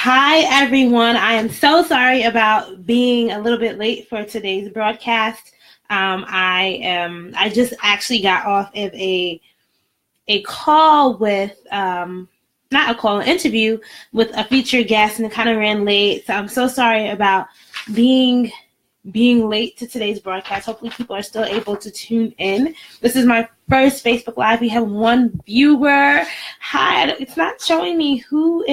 Hi, everyone. I am so sorry about being a little bit late for today's broadcast. I just actually got off of a call with, not a call, an interview with a featured guest, and it kind of ran late. So I'm so sorry about being late to today's broadcast. Hopefully people are still able to tune in. This is my first Facebook Live. We have one viewer. Hi, it's not showing me who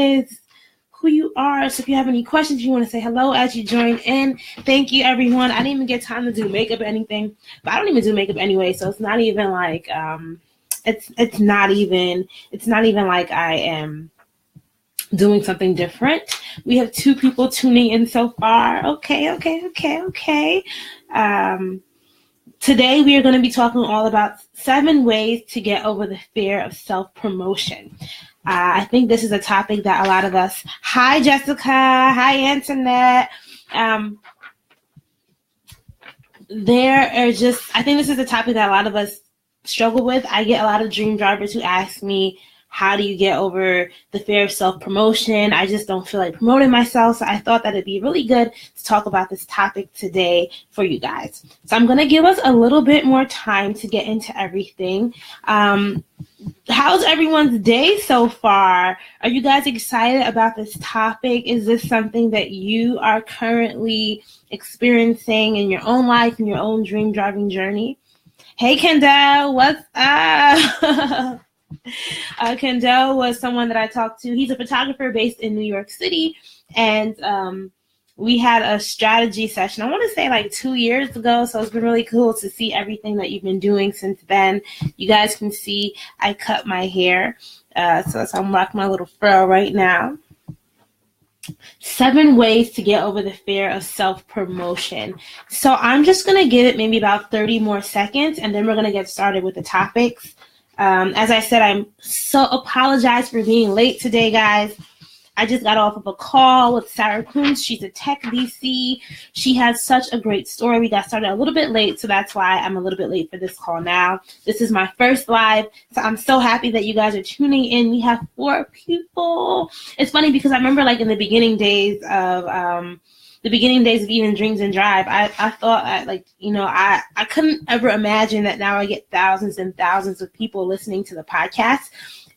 you are. So if you have any questions, you want to say hello as you join in. Thank you, everyone. I didn't even get time to do makeup or anything, but I don't even do makeup anyway. So it's not even like, it's not even like I am doing something different. We have 2 people tuning in so far. Okay. Today we are going to be talking all about 7 ways to get over the fear of self-promotion. I think this is a topic that a lot of us, hi Jessica, hi Antoinette, I think this is a topic that a lot of us struggle with. I get a lot of dream drivers who ask me, how do you get over the fear of self-promotion? I just don't feel like promoting myself. So I thought that it'd be really good to talk about this topic today for you guys. So I'm going to give us a little bit more time to get into everything. How's everyone's day so far? Are you guys excited about this topic? Is this something that you are currently experiencing in your own life, in your own dream driving journey? Hey, Kendall, what's up? Kendall was someone that I talked to. He's a photographer based in New York City, and we had a strategy session, I want to say like 2 years ago, so it's been really cool to see everything that you've been doing since then. You guys can see I cut my hair, so I'm rocking my little fro right now. 7 ways to get over the fear of self-promotion. So I'm just going to give it maybe about 30 more seconds, and then we're going to get started with the topics. As I said, I'm so apologize for being late today, guys. I just got off of a call with Sarah Kuntz. She's a tech VC. She has such a great story. We got started a little bit late, so that's why I'm a little bit late for this call now. This is my first live, so I'm so happy that you guys are tuning in. We have 4 people. It's funny because I remember like in the beginning days of Even Dreams and Drive, I thought I couldn't ever imagine that now I get thousands and thousands of people listening to the podcast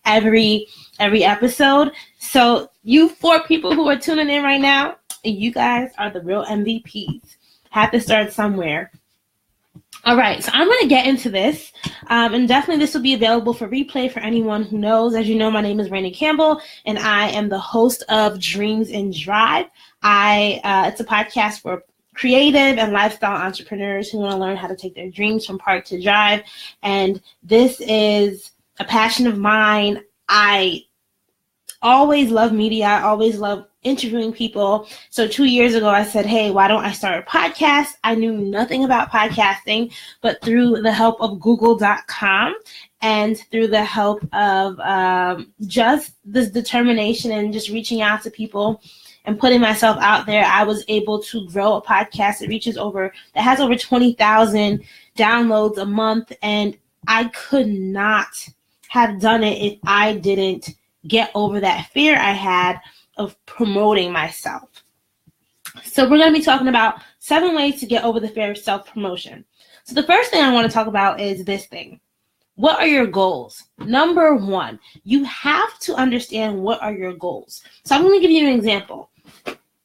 every episode. So you 4 people who are tuning in right now, you guys are the real MVPs. Have to start somewhere. All right, so I'm going to get into this, and definitely this will be available for replay for anyone who knows. As you know, my name is RANA Campbell, and I am the host of Dreams and Drive. It's a podcast for creative and lifestyle entrepreneurs who want to learn how to take their dreams from park to drive, and this is a passion of mine. I always love media. I always love interviewing people. So 2 years ago, I said, hey, why don't I start a podcast? I knew nothing about podcasting, but through the help of Google.com and through the help of just this determination and just reaching out to people and putting myself out there, I was able to grow a podcast that has over 20,000 downloads a month. And I could not have done it if I didn't get over that fear I had of promoting myself. So we're going to be talking about 7 ways to get over the fear of self-promotion. So the first thing I want to talk about is this thing. What are your goals? Number 1, you have to understand what are your goals. So I'm going to give you an example.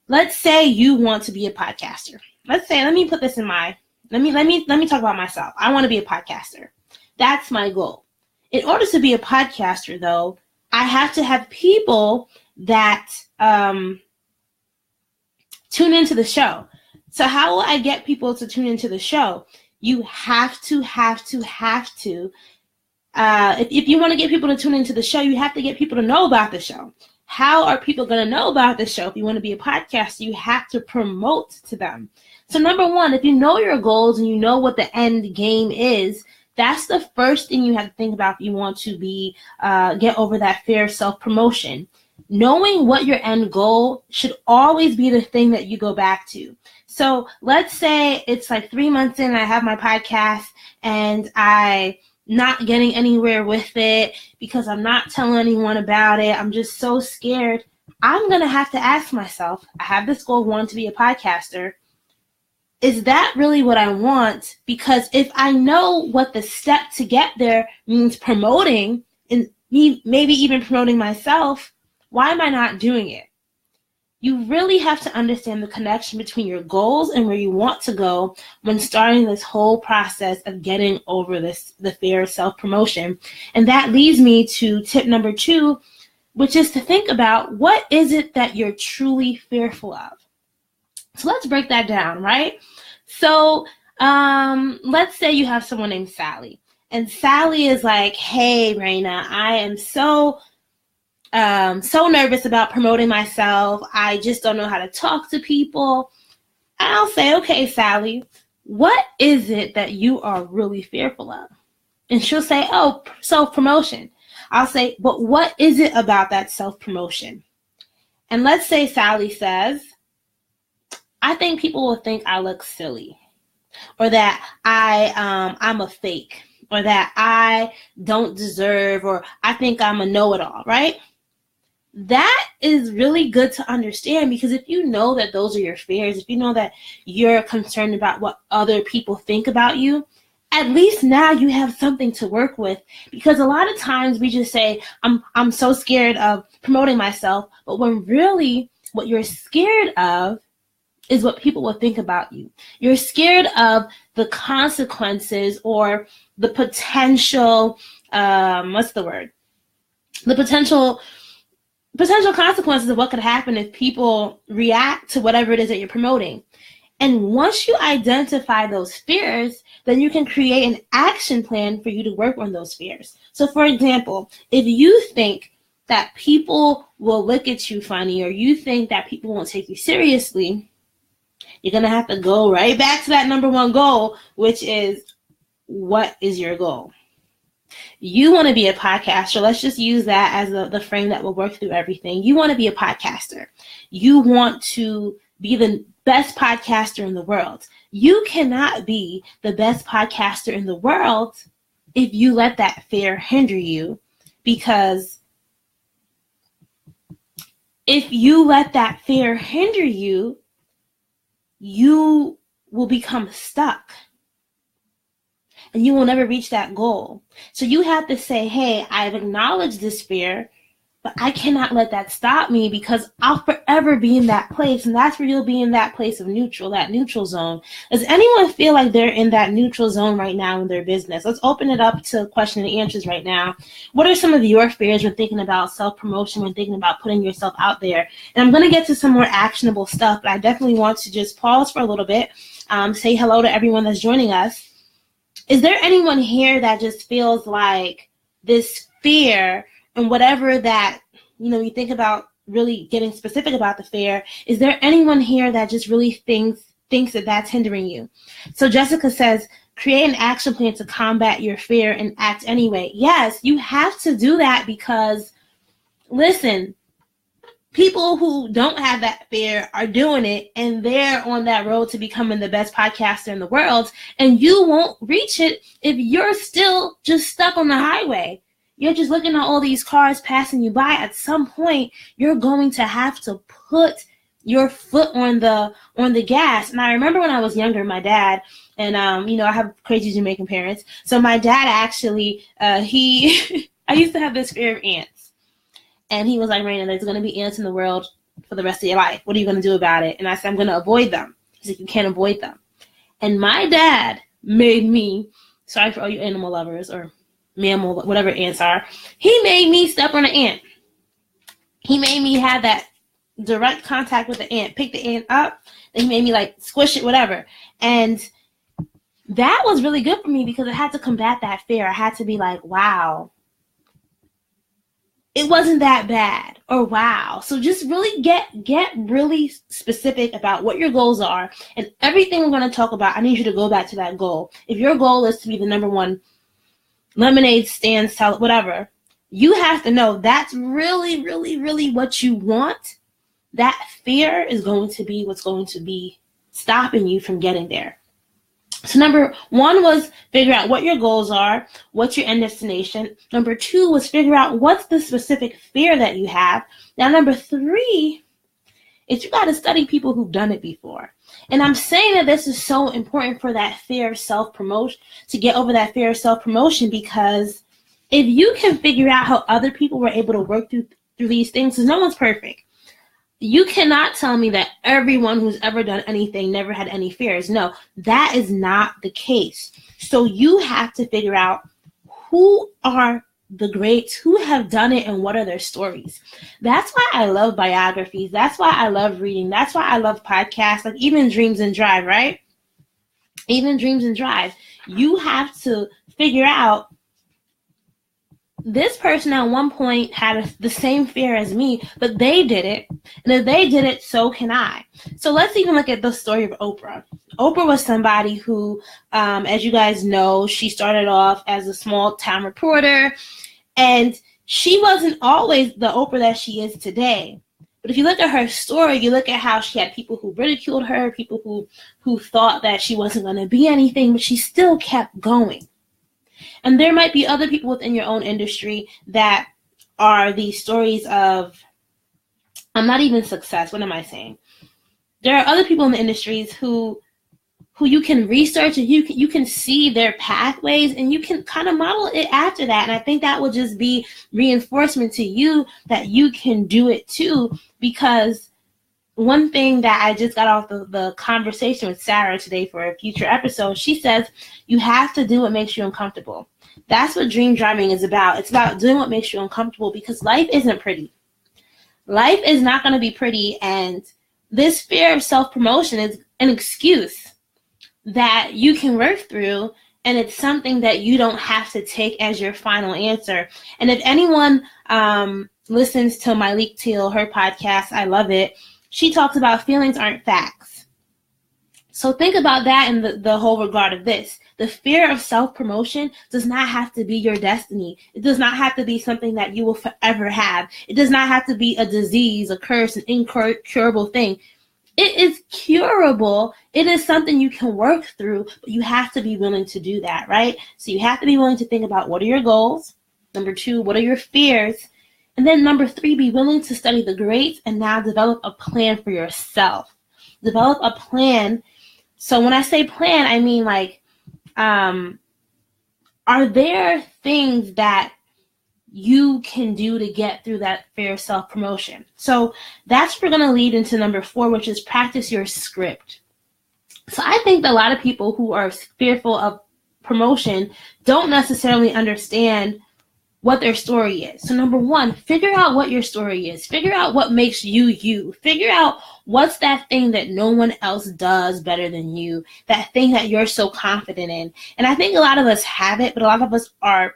Let's say you want to be a podcaster. Let me talk about myself. I want to be a podcaster. That's my goal. In order to be a podcaster, though, I have to have people that tune into the show. So how will I get people to tune into the show? You have to. If you want to get people to tune into the show, you have to get people to know about the show. How are people going to know about the show? If you want to be a podcaster, you have to promote to them. So number 1, if you know your goals and you know what the end game is, that's the first thing you have to think about if you want to get over that fear of self-promotion. Knowing what your end goal should always be the thing that you go back to. So let's say it's like 3 months in, I have my podcast and I not getting anywhere with it because I'm not telling anyone about it. I'm just so scared. I'm going to have to ask myself, I have this goal of wanting to be a podcaster. Is that really what I want? Because if I know what the step to get there means promoting, and maybe even promoting myself, why am I not doing it? You really have to understand the connection between your goals and where you want to go when starting this whole process of getting over the fear of self-promotion. And that leads me to tip number 2, which is to think about what is it that you're truly fearful of. So let's break that down, right? So let's say you have someone named Sally. And Sally is like, hey, RANA, I am so nervous about promoting myself. I just don't know how to talk to people. And I'll say, okay, Sally, what is it that you are really fearful of? And she'll say, oh, self-promotion. I'll say, but what is it about that self-promotion? And let's say Sally says, I think people will think I look silly, or that I'm a fake, or that I don't deserve, or I think I'm a know-it-all, right? That is really good to understand, because if you know that those are your fears, if you know that you're concerned about what other people think about you, at least now you have something to work with. Because a lot of times we just say, I'm so scared of promoting myself, but when really what you're scared of is what people will think about you. You're scared of the consequences or the potential, the potential consequences of what could happen if people react to whatever it is that you're promoting. And once you identify those fears, then you can create an action plan for you to work on those fears. So for example, if you think that people will look at you funny, or you think that people won't take you seriously, you're going to have to go right back to that number 1 goal, which is, what is your goal? You want to be a podcaster. Let's just use that as the frame that will work through everything. You want to be a podcaster. You want to be the best podcaster in the world. You cannot be the best podcaster in the world if you let that fear hinder you, because if you let that fear hinder you, you will become stuck and you will never reach that goal. So you have to say, hey, I've acknowledged this fear, but I cannot let that stop me, because I'll forever be in that place. And that's where you'll be, in that place of neutral, that neutral zone. Does anyone feel like they're in that neutral zone right now in their business? Let's open it up to question and answers right now. What are some of your fears when thinking about self-promotion, when thinking about putting yourself out there? And I'm going to get to some more actionable stuff, but I definitely want to just pause for a little bit, say hello to everyone that's joining us. Is there anyone here that just feels like this fear, and whatever that, you think about really getting specific about the fear, is there anyone here that just really thinks that that's hindering you? So Jessica says, create an action plan to combat your fear and act anyway. Yes, you have to do that, because listen, people who don't have that fear are doing it, and they're on that road to becoming the best podcaster in the world, and you won't reach it if you're still just stuck on the highway. You're just looking at all these cars passing you by. At some point, you're going to have to put your foot on the gas. And I remember when I was younger, my dad, and I have crazy Jamaican parents. So my dad actually, I used to have this fear of ants. And he was like, RANA, there's going to be ants in the world for the rest of your life. What are you going to do about it? And I said, I'm going to avoid them. He's like, you can't avoid them. And my dad made me, sorry for all you animal lovers or mammal, whatever ants are, he made me step on an ant. He made me have that direct contact with the ant, pick the ant up, then he made me like squish it, whatever. And that was really good for me, because I had to combat that fear. I had to be like, wow, it wasn't that bad, or wow. So just really get really specific about what your goals are, and everything we're going to talk about, I need you to go back to that goal. If your goal is to be the number 1 lemonade stand seller, whatever, you have to know that's really, really, really what you want. That fear is going to be what's going to be stopping you from getting there. So number one was figure out what your goals are, what's your end destination. Number two was figure out what's the specific fear that you have. Now, number three is you got to study people who've done it before. And I'm saying that this is so important for that fear of self-promotion, to get over that fear of self-promotion, because if you can figure out how other people were able to work through these things, because no one's perfect. You cannot tell me that everyone who's ever done anything never had any fears. No, that is not the case. So you have to figure out who are the greats, who have done it, and what are their stories. That's why I love biographies. That's why I love reading. That's why I love podcasts, like even Dreams and Drive, right? Even Dreams and Drive. You have to figure out, this person at one point had the same fear as me, but they did it. And if they did it, so can I. So let's even look at the story of Oprah. Oprah was somebody who, as you guys know, she started off as a small town reporter, and she wasn't always the Oprah that she is today. But if you look at her story, you look at how she had people who ridiculed her, people who thought that she wasn't going to be anything, but she still kept going. And there might be other people within your own industry that are these stories of, I'm not even success. What am I saying? There are other people in the industries who you can research, and you can see their pathways, and you can kind of model it after that. And I think that will just be reinforcement to you that you can do it too. Because one thing that I just got off the conversation with Sarah today for a future episode, she says you have to do what makes you uncomfortable. That's what dream driving is about. It's about doing what makes you uncomfortable, because life isn't pretty. Life is not going to be pretty, and this fear of self-promotion is an excuse that you can work through, and it's something that you don't have to take as your final answer. And if anyone listens to Myleik Teal, her podcast, I love it, she talks about feelings aren't facts. So think about that in the whole regard of this. The fear of self-promotion does not have to be your destiny. It does not have to be something that you will forever have. It does not have to be a disease, a curse, an incurable thing. It is curable. It is something you can work through, but you have to be willing to do that, right? So you have to be willing to think about, what are your goals? Number two, what are your fears? And then number three, be willing to study the greats and now develop a plan for yourself. Develop a plan. So when I say plan, I mean like, are there things that you can do to get through that fear of self-promotion? So that's what we're going to lead into number four, which is practice your script. So I think that a lot of people who are fearful of promotion don't necessarily understand what their story is. So number one, figure out what your story is. Figure out what makes you you. Figure out what's that thing that no one else does better than you, that thing that you're so confident in. And I think a lot of us have it, but a lot of us are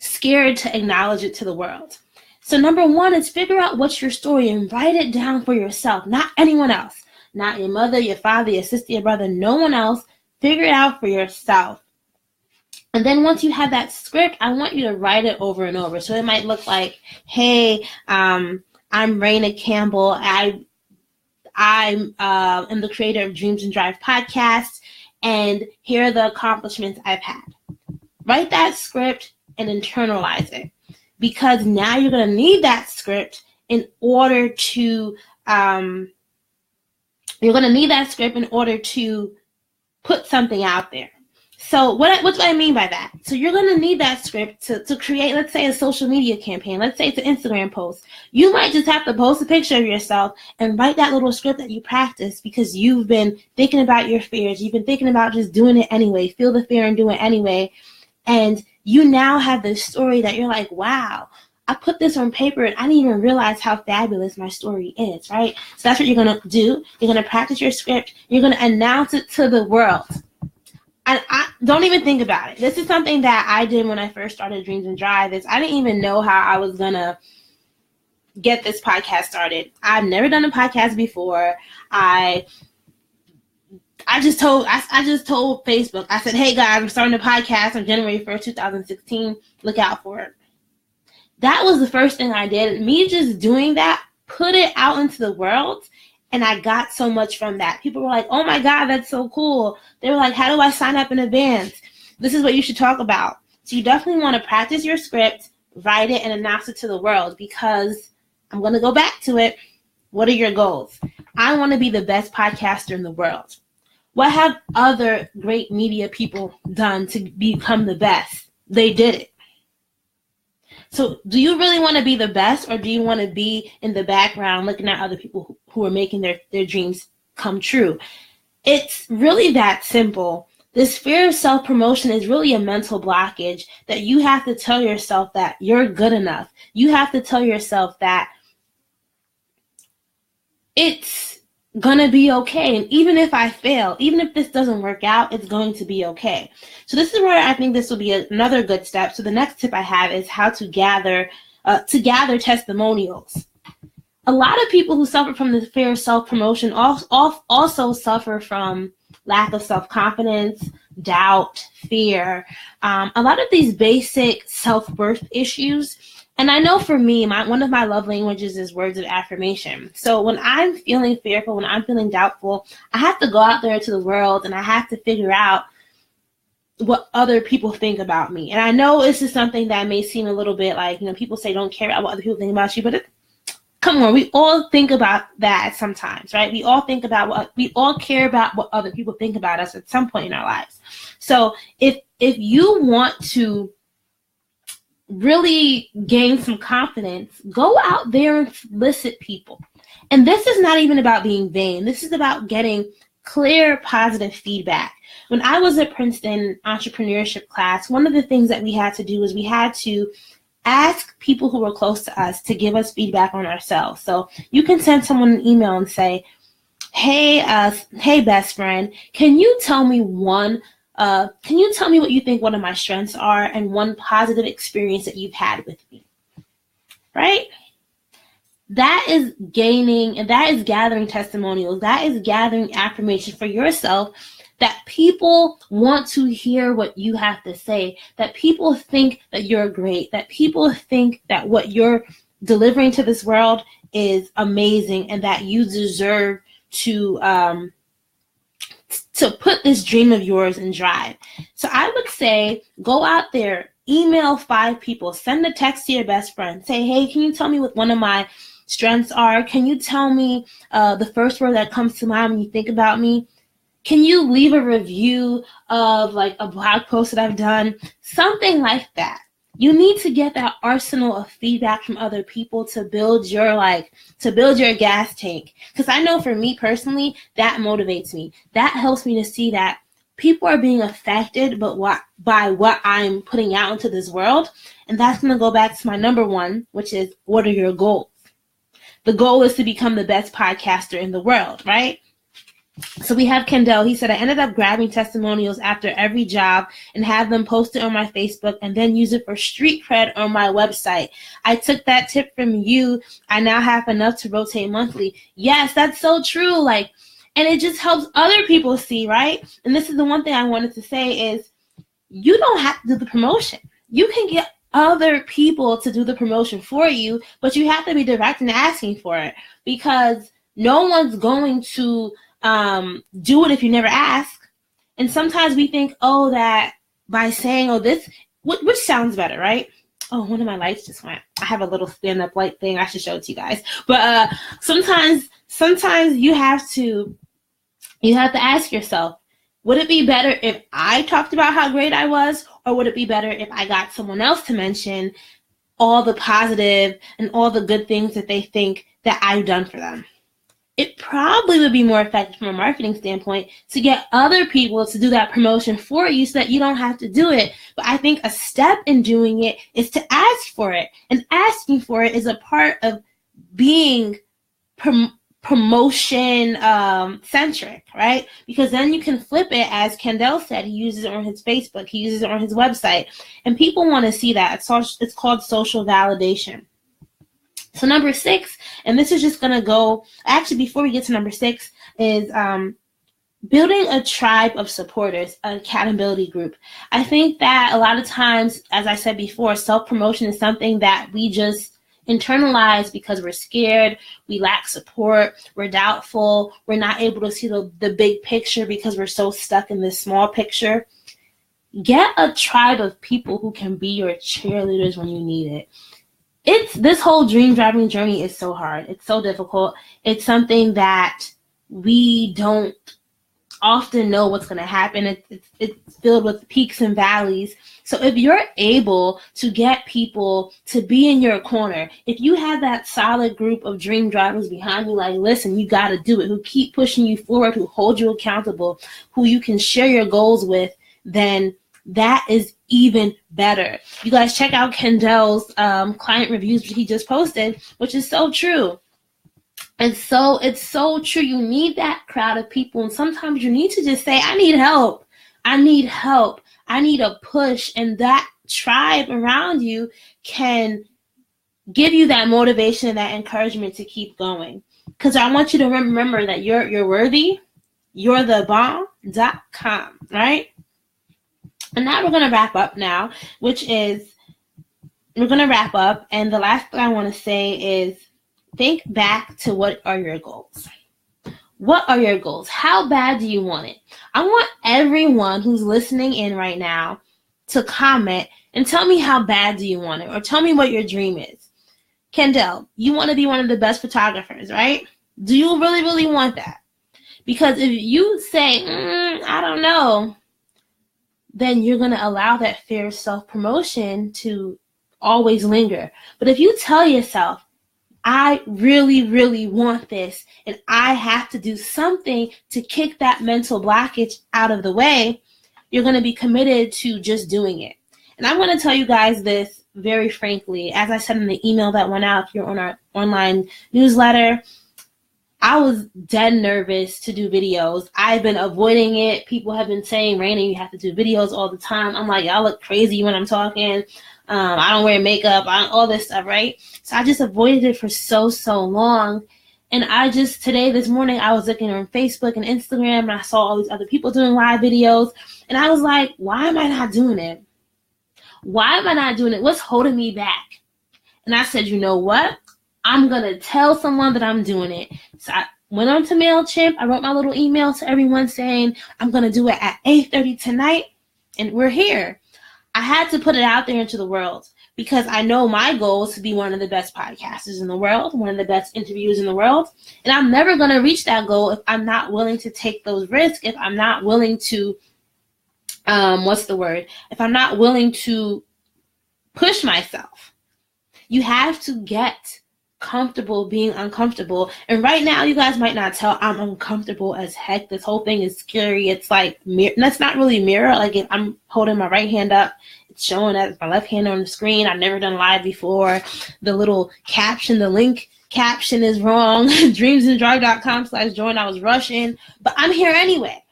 scared to acknowledge it to the world. So number one is figure out what's your story and write it down for yourself, not anyone else, not your mother, your father, your sister, your brother, no one else. Figure it out for yourself. And then once you have that script, I want you to write it over and over. So it might look like, hey, I'm RANA Campbell. I'm the creator of Dreams and Drive podcast, and here are the accomplishments I've had. Write that script and internalize it, because now you're going to need that script in order to put something out there. So what do I mean by that? So you're going to need that script to create, let's say, a social media campaign. Let's say it's an Instagram post. You might just have to post a picture of yourself and write that little script that you practice, because you've been thinking about your fears. You've been thinking about just doing it anyway. Feel the fear and do it anyway. And you now have this story that you're like, wow, I put this on paper and I didn't even realize how fabulous my story is, right? So that's what you're going to do. You're going to practice your script. You're going to announce it to the world. And I don't even think about it. This is something that I did when I first started Dreams and Drive. I didn't even know how I was going to get this podcast started. I've never done a podcast before. I just told Facebook, I said, hey guys, I'm starting a podcast on January 1st, 2016. Look out for it. That was the first thing I did. Me just doing that, put it out into the world, And I got so much from that. People were like, oh my God, that's so cool. They were like, how do I sign up in advance? This is what you should talk about. So you definitely want to practice your script, write it, and announce it to the world, because I'm going to go back to it. What are your goals? I want to be the best podcaster in the world. What have other great media people done to become the best? They did it. So do you really want to be the best, or do you want to be in the background looking at other people who are making their dreams come true? It's really that simple. This fear of self-promotion is really a mental blockage that you have to tell yourself that you're good enough. You have to tell yourself that it's going to be okay. And even if I fail, even if this doesn't work out, it's going to be okay. So this is where I think this will be another good step. So the next tip I have is how to gather testimonials. A lot of people who suffer from the fear of self-promotion also suffer from lack of self-confidence, doubt, fear, a lot of these basic self-worth issues. And I know for me, one of my love languages is words of affirmation. So when I'm feeling fearful, when I'm feeling doubtful, I have to go out there to the world and I have to figure out what other people think about me. And I know this is something that may seem a little bit like, people say don't care about what other people think about you, but come on, we all think about that sometimes, right? We all care about what other people think about us at some point in our lives. So if you want to really gain some confidence, go out there and solicit people. And this is not even about being vain. This is about getting clear, positive feedback. When I was at Princeton entrepreneurship class, one of the things that we had to do is we had to ask people who were close to us to give us feedback on ourselves. So you can send someone an email and say, hey, best friend, can you tell me what you think one of my strengths are and one positive experience that you've had with me, right? That is gathering testimonials. That is gathering affirmation for yourself, that people want to hear what you have to say, that people think that you're great, that people think that what you're delivering to this world is amazing, and that you deserve to put this dream of yours in drive. So I would say go out there, email 5 people, send a text to your best friend, say, hey, can you tell me what one of my strengths are? Can you tell me the first word that comes to mind when you think about me? Can you leave a review of like a blog post that I've done? Something like that. You need to get that arsenal of feedback from other people to build your gas tank. Because I know for me personally, that motivates me. That helps me to see that people are being affected by what I'm putting out into this world. And that's going to go back to my number 1, which is, what are your goals? The goal is to become the best podcaster in the world, right? So we have Kendall. He said, I ended up grabbing testimonials after every job and have them posted on my Facebook and then use it for street cred on my website. I took that tip from you. I now have enough to rotate monthly. Yes, that's so true. And it just helps other people see, right? And this is the one thing I wanted to say is, you don't have to do the promotion. You can get other people to do the promotion for you, but you have to be direct in asking for it, because no one's going to do it if you never ask. And sometimes we think, that by saying, this, which sounds better, right? Oh, one of my lights just went. I have a little stand-up light thing. I should show it to you guys. But sometimes you have to ask yourself, would it be better if I talked about how great I was, or would it be better if I got someone else to mention all the positive and all the good things that they think that I've done for them? It probably would be more effective from a marketing standpoint to get other people to do that promotion for you so that you don't have to do it. But I think a step in doing it is to ask for it. And asking for it is a part of being promotion centric, right? Because then you can flip it, as Kendall said, he uses it on his Facebook, he uses it on his website. And people want to see that. It's called social validation. So number 6, and this is just going to go, actually before we get to number 6, is building a tribe of supporters, an accountability group. I think that a lot of times, as I said before, self-promotion is something that internalized because we're scared, we lack support, we're doubtful, we're not able to see the big picture because we're so stuck in this small picture. Get a tribe of people who can be your cheerleaders when you need it. This whole dream driving journey is so hard. It's so difficult. It's something that we don't often know what's going to happen. It's filled with peaks and valleys. So if you're able to get people to be in your corner, if you have that solid group of dream drivers behind you, like, listen, you got to do it, who keep pushing you forward, who hold you accountable, who you can share your goals with, then that is even better. You guys check out Kendall's client reviews he just posted, which is so true. It's so true. You need that crowd of people. And sometimes you need to just say, I need help. I need help. I need a push. And that tribe around you can give you that motivation and that encouragement to keep going. Because I want you to remember that you're worthy. You're the bomb.com, right? And now we're going to wrap up now, we're going to wrap up. And the last thing I want to say is, think back to what are your goals? What are your goals? How bad do you want it? I want everyone who's listening in right now to comment and tell me how bad do you want it, or tell me what your dream is. Kendall, you want to be one of the best photographers, right? Do you really, really want that? Because if you say, I don't know, then you're going to allow that fear of self-promotion to always linger. But if you tell yourself, I really, really want this, and I have to do something to kick that mental blockage out of the way, you're going to be committed to just doing it. And I want to tell you guys this very frankly. As I said in the email that went out, if you're on our online newsletter, I was dead nervous to do videos. I've been avoiding it. People have been saying, Raina, you have to do videos all the time. I'm like, y'all look crazy when I'm talking. I don't wear makeup, all this stuff, right? So I just avoided it for so long. And this morning, I was looking on Facebook and Instagram, and I saw all these other people doing live videos. And I was like, why am I not doing it? Why am I not doing it? What's holding me back? And I said, you know what? I'm going to tell someone that I'm doing it. So I went on to MailChimp. I wrote my little email to everyone saying, I'm going to do it at 8:30 tonight. And we're here. I had to put it out there into the world because I know my goal is to be one of the best podcasters in the world, one of the best interviewers in the world. And I'm never going to reach that goal if I'm not willing to take those risks, if I'm not willing to, if I'm not willing to push myself. You have to get comfortable being uncomfortable. And right now, you guys might not tell, I'm uncomfortable as heck. This whole thing is scary. It's like, that's not really mirror. Like, if I'm holding my right hand up, it's showing as my left hand on the screen. I've never done live before. The little caption, the link caption is wrong. dreamsanddrive.com/join. I was rushing, but I'm here anyway.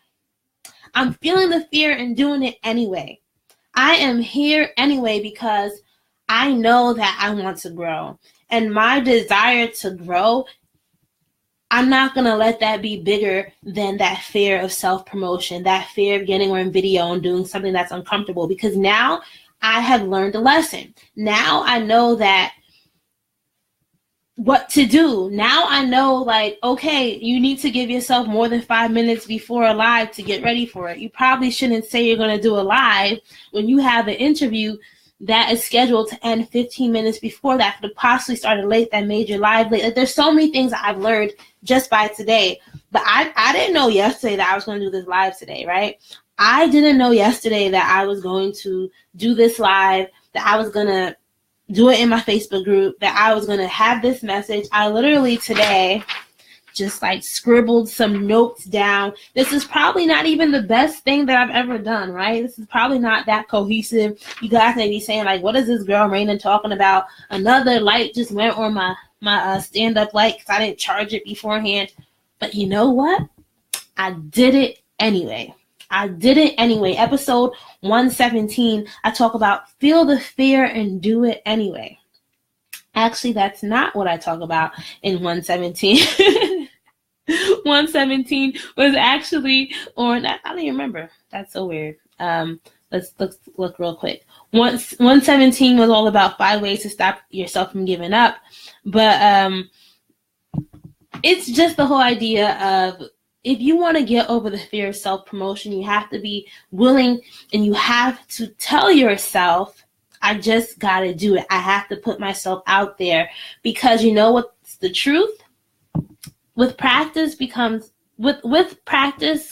I'm feeling the fear and doing it anyway. I am here anyway because I know that I want to grow. And my desire to grow, I'm not going to let that be bigger than that fear of self-promotion, that fear of getting on video and doing something that's uncomfortable. Because now I have learned a lesson. Now I know that what to do. Now I know, like, okay, you need to give yourself more than 5 minutes before a live to get ready for it. You probably shouldn't say you're going to do a live when you have an interview that is scheduled to end 15 minutes before that, could have possibly started late, that made your live late. Like, there's so many things that I've learned just by today. But I didn't know yesterday that I was going to do this live today, right? I didn't know yesterday that I was going to do this live, that I was going to do it in my Facebook group, that I was going to have this message. I literally today just like scribbled some notes down. This is probably not even the best thing that I've ever done, right? This is probably not that cohesive. You guys may be saying, like, what is this girl Raina talking about? Another light just went on my stand-up light because I didn't charge it beforehand. But you know what? I did it anyway. Episode 117, I talk about feel the fear and do it anyway. Actually, that's not what I talk about in 117. 117 was actually on, I don't even remember. That's so weird. Let's look real quick. 117 was all about 5 ways to stop yourself from giving up. But it's just the whole idea of, if you want to get over the fear of self-promotion, you have to be willing, and you have to tell yourself, I just got to do it. I have to put myself out there, because you know what's the truth? With practice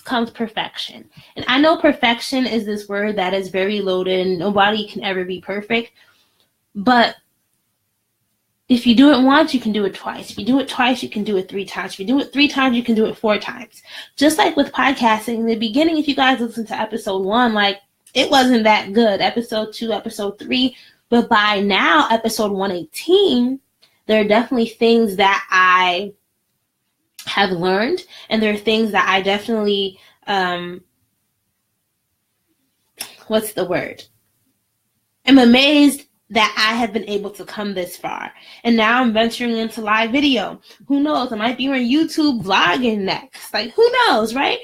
comes perfection. And I know perfection is this word that is very loaded and nobody can ever be perfect. But if you do it once, you can do it twice. If you do it twice, you can do it 3 times. If you do it 3 times, you can do it 4 times. Just like with podcasting, in the beginning, if you guys listen to episode 1, like, it wasn't that good. Episode 2, episode 3. But by now, episode 118, there are definitely things that I have learned, and there are things that I definitely, I'm amazed that I have been able to come this far. And now I'm venturing into live video. Who knows? I might be on YouTube vlogging next. Like, who knows, right?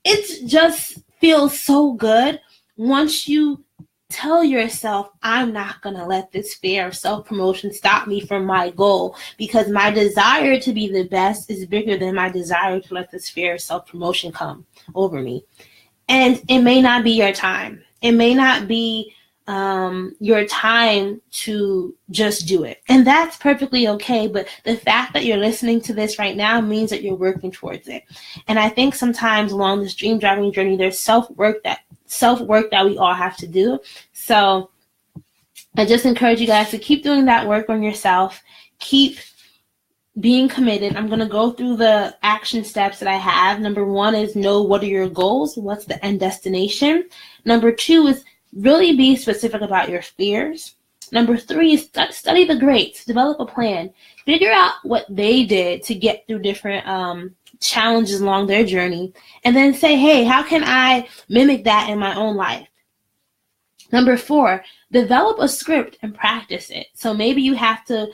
It just feels so good once you tell yourself, I'm not going to let this fear of self-promotion stop me from my goal, because my desire to be the best is bigger than my desire to let this fear of self-promotion come over me. And it may not be your time. It may not be your time to just do it. And that's perfectly okay. But the fact that you're listening to this right now means that you're working towards it. And I think sometimes along this dream driving journey, there's self-work that we all have to do. So I just encourage you guys to keep doing that work on yourself. Keep being committed. I'm going to go through the action steps that I have. Number 1 is know what are your goals. What's the end destination? Number 2 is really be specific about your fears. Number 3 is study the greats. Develop a plan. Figure out what they did to get through different challenges along their journey. And then say, hey, how can I mimic that in my own life? Number 4, develop a script and practice it. So maybe you have to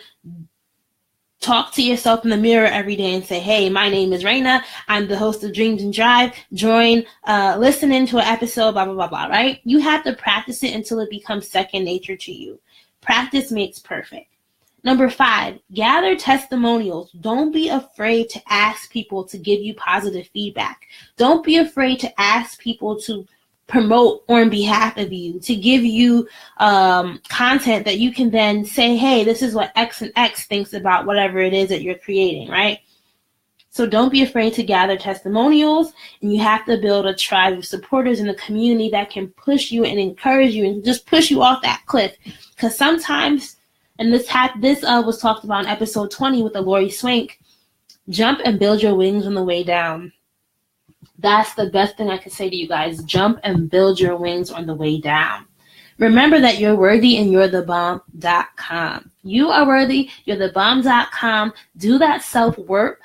talk to yourself in the mirror every day and say, hey, my name is RANA. I'm the host of Dreams and Drive. Join, listen into an episode, blah, blah, blah, blah, right? You have to practice it until it becomes second nature to you. Practice makes perfect. Number 5, gather testimonials. Don't be afraid to ask people to give you positive feedback. Don't be afraid to ask people to promote on behalf of you, to give you content that you can then say, hey, this is what X and X thinks about whatever it is that you're creating, right? So don't be afraid to gather testimonials, and you have to build a tribe of supporters in the community that can push you and encourage you and just push you off that cliff. Because sometimes, and this was talked about in episode 20 with the Lori Swank, jump and build your wings on the way down. That's the best thing I can say to you guys. Jump and build your wings on the way down. Remember that you're worthy and you're the bomb.com. You are worthy, you're the bomb.com. Do that self-work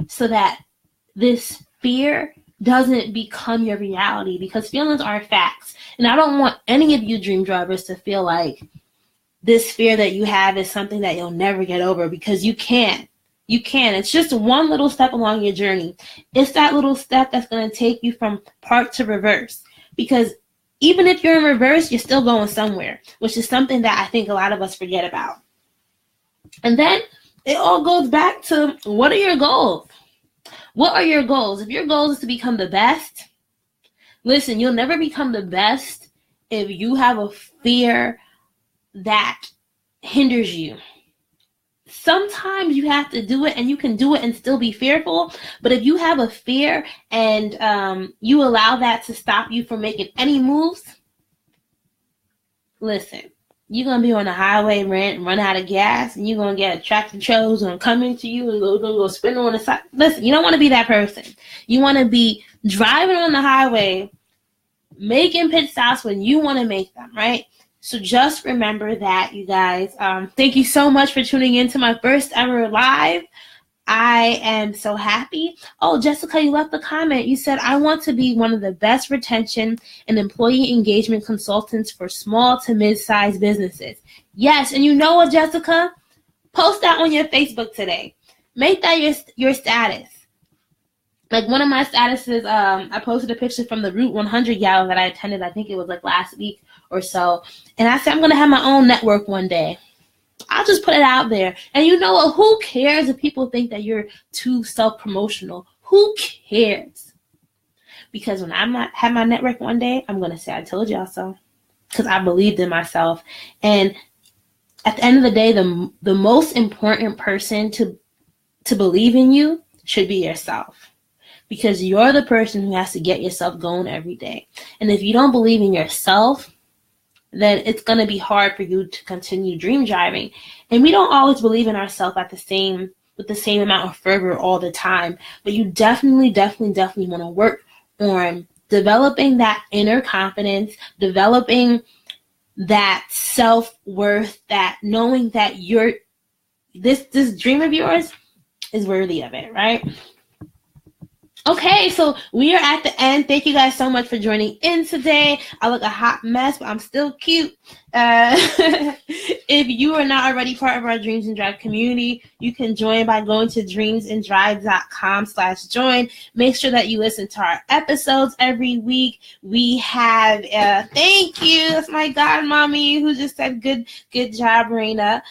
so that this fear doesn't become your reality, because feelings are facts. And I don't want any of you dream drivers to feel like this fear that you have is something that you'll never get over, because you can. You can. It's just one little step along your journey. It's that little step that's going to take you from park to reverse. Because even if you're in reverse, you're still going somewhere, which is something that I think a lot of us forget about. And then it all goes back to, what are your goals? What are your goals? If your goal is to become the best, listen, you'll never become the best if you have a fear that hinders you. Sometimes you have to do it, and you can do it and still be fearful. But if you have a fear and you allow that to stop you from making any moves, listen, you're going to be on the highway, run out of gas, and you're going to get a tractor trailer going to come into you and going to go spin on the side. Listen, you don't want to be that person. You want to be driving on the highway, making pit stops when you want to make them, right? So just remember that, you guys. Thank you so much for tuning in to my first ever live. I am so happy. Oh, Jessica, you left a comment. You said, I want to be one of the best retention and employee engagement consultants for small to mid-sized businesses. Yes, and you know what, Jessica? Post that on your Facebook today. Make that your status. Like one of my statuses, I posted a picture from the Route 100 gala that I attended. I think it was like last week or so. And I said, I'm going to have my own network one day. I'll just put it out there. And you know what? Who cares if people think that you're too self-promotional? Who cares? Because when I have my network one day, I'm going to say, I told y'all so. Because I believed in myself. And at the end of the day, the most important person to believe in you should be yourself. Because you're the person who has to get yourself going every day. And if you don't believe in yourself, then it's going to be hard for you to continue dream driving. And we don't always believe in ourselves with the same amount of fervor all the time. But you definitely want to work on developing that inner confidence, developing that self-worth, that knowing that this dream of yours is worthy of it, right? Okay, so we are at the end. Thank you guys so much for joining in today. I look a hot mess, but I'm still cute. If you are not already part of our Dreams and Drive community, you can join by going to dreamsanddrive.com/join. Make sure that you listen to our episodes every week. We have, thank you. That's my godmommy who just said good job, RANA.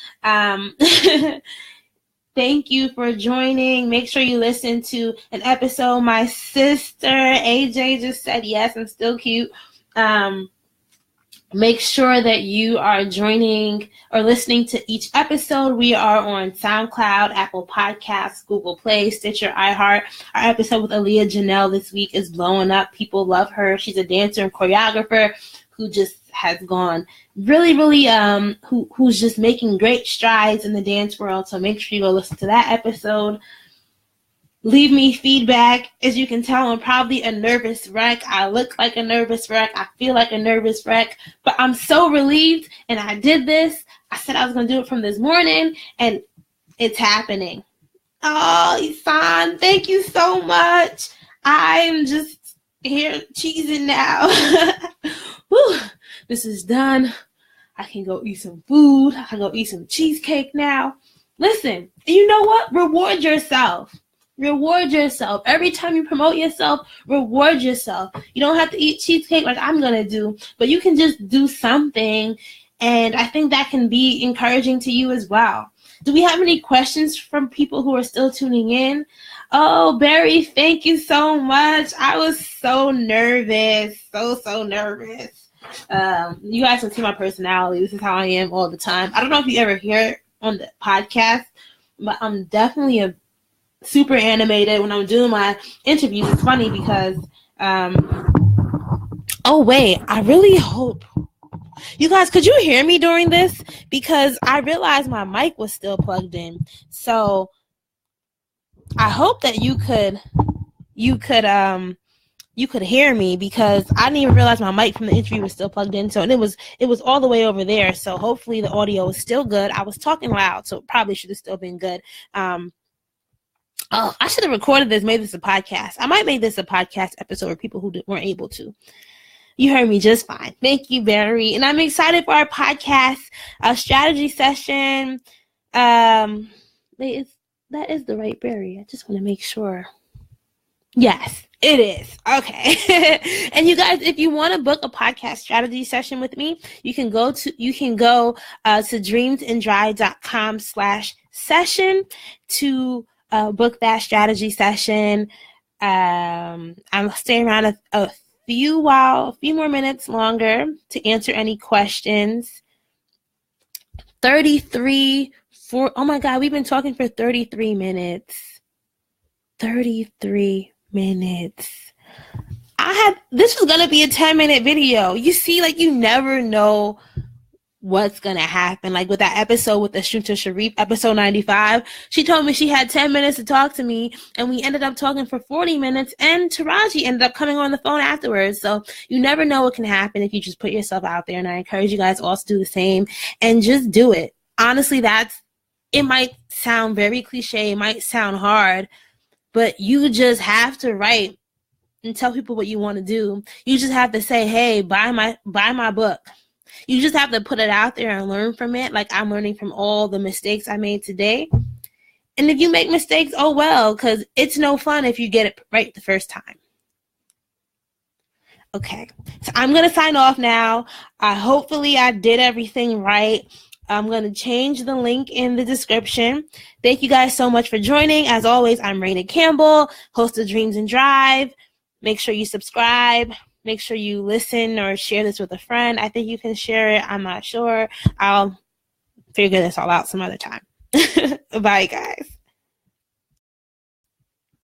Thank you for joining. Make sure you listen to an episode. My sister, AJ, just said yes, I'm still cute. Make sure that you are joining or listening to each episode. We are on SoundCloud, Apple Podcasts, Google Play, Stitcher, iHeart. Our episode with Aaliyah Janelle this week is blowing up. People love her. She's a dancer and choreographer who just has gone really, who's just making great strides in the dance world. So make sure you go listen to that episode. Leave me feedback. As you can tell, I'm probably a nervous wreck. I look like a nervous wreck. I feel like a nervous wreck. But I'm so relieved, and I did this. I said I was going to do it from this morning, and it's happening. Oh, Isan, thank you so much. I'm just here cheesing now. Whew, this is done. I can go eat some food. I can go eat some cheesecake now. Listen, you know what? Reward yourself. Reward yourself. Every time you promote yourself, reward yourself. You don't have to eat cheesecake like I'm going to do, but you can just do something. And I think that can be encouraging to you as well. Do we have any questions from people who are still tuning in? Oh, Barry, thank you so much. I was so nervous. So nervous. You guys can see my personality. This is how I am all the time. I don't know if you ever hear it on the podcast, but I'm definitely super animated when I'm doing my interviews. It's funny because, oh wait, I really hope you guys, could you hear me during this? Because I realized my mic was still plugged in. So I hope that you could hear me, because I didn't even realize my mic from the interview was still plugged in. So, and it was all the way over there. So hopefully the audio is still good. I was talking loud, so it probably should have still been good. I should have recorded this, made this a podcast. I might make this a podcast episode for people who weren't able to. You heard me just fine. Thank you, Barry. And I'm excited for our podcast strategy session. That is the right Barry. I just want to make sure. Yes, it is. Okay. And you guys, if you want to book a podcast strategy session with me, you can go to dreamsanddrive.com/session to book that strategy session. I'm staying around a few more minutes longer to answer any questions. 33 for, oh my God, we've been talking for 33 minutes. 33 minutes. This was going to be a 10-minute video. You see, like, you never know what's going to happen. Like with that episode with Ashunta Sharif, episode 95, she told me she had 10 minutes to talk to me, and we ended up talking for 40 minutes, and Taraji ended up coming on the phone afterwards. So you never know what can happen if you just put yourself out there, and I encourage you guys also to do the same and just do it. Honestly, it might sound very cliche, it might sound hard, but you just have to write and tell people what you want to do. You just have to say, hey, buy my book. You just have to put it out there and learn from it. Like I'm learning from all the mistakes I made today. And if you make mistakes, oh well, because it's no fun if you get it right the first time. Okay, so I'm going to sign off now. Hopefully I did everything right. I'm going to change the link in the description. Thank you guys so much for joining. As always, I'm RANA Campbell, host of Dreams and Drive. Make sure you subscribe. Make sure you listen or share this with a friend. I think you can share it. I'm not sure. I'll figure this all out some other time. Bye, guys.